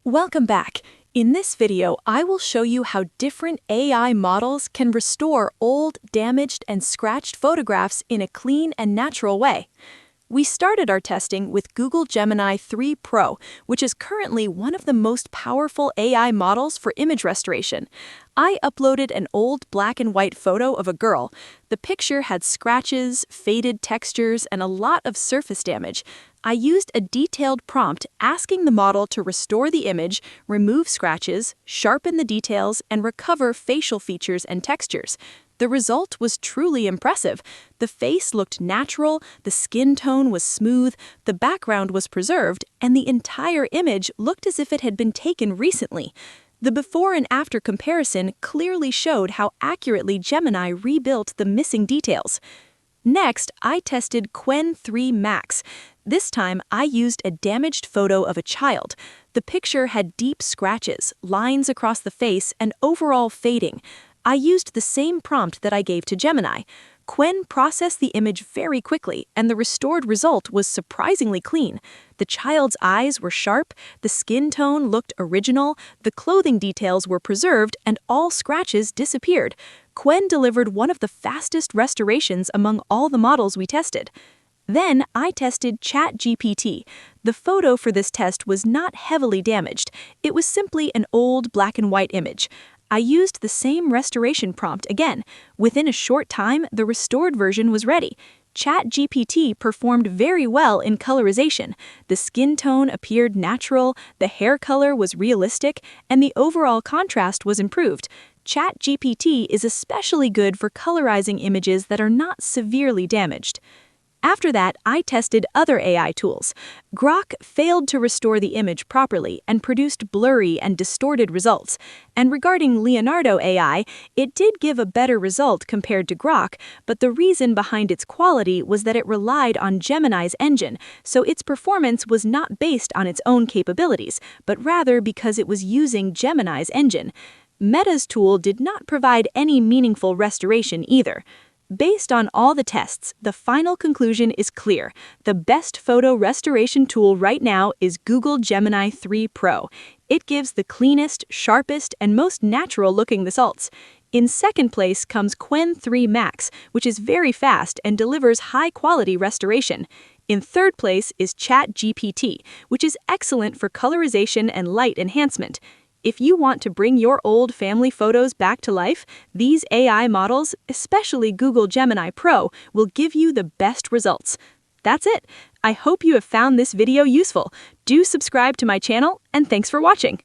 Welcome back. In this video, I will show you how different AI models can restore old, damaged, and scratched photographs in a clean and natural way. We started our testing with Google Gemini 3 Pro, which is currently one of the most powerful AI models for image restoration. I uploaded an old black and white photo of a girl. The picture had scratches, faded textures, and a lot of surface damage. I used a detailed prompt asking the model to restore the image, remove scratches, sharpen the details, and recover facial features and textures. The result was truly impressive. The face looked natural, the skin tone was smooth, the background was preserved, and the entire image looked as if it had been taken recently. The before and after comparison clearly showed how accurately Gemini rebuilt the missing details. Next, I tested Qwen 3 Max. This time, I used a damaged photo of a child. The picture had deep scratches, lines across the face, and overall fading. I used the same prompt that I gave to Gemini. Qwen processed the image very quickly, and the restored result was surprisingly clean. The child's eyes were sharp, the skin tone looked original, the clothing details were preserved, and all scratches disappeared. Qwen delivered one of the fastest restorations among all the models we tested. Then I tested ChatGPT. The photo for this test was not heavily damaged. It was simply an old black and white image. I used the same restoration prompt again. Within a short time, the restored version was ready. ChatGPT performed very well in colorization. The skin tone appeared natural, the hair color was realistic, and the overall contrast was improved. ChatGPT is especially good for colorizing images that are not severely damaged. After that, I tested other AI tools. Grok failed to restore the image properly and produced blurry and distorted results. And regarding Leonardo AI, it did give a better result compared to Grok, but the reason behind its quality was that it relied on Gemini's engine, so its performance was not based on its own capabilities, but rather because it was using Gemini's engine. Meta's tool did not provide any meaningful restoration either. Based on all the tests, the final conclusion is clear. The best photo restoration tool right now is Google Gemini 3 Pro. It gives the cleanest, sharpest, and most natural-looking results. In second place comes Qwen 3 Max, which is very fast and delivers high-quality restoration. In third place is ChatGPT, which is excellent for colorization and light enhancement. If you want to bring your old family photos back to life, these AI models, especially Google Gemini Pro, will give you the best results. That's it. I hope you have found this video useful. Do subscribe to my channel, and thanks for watching.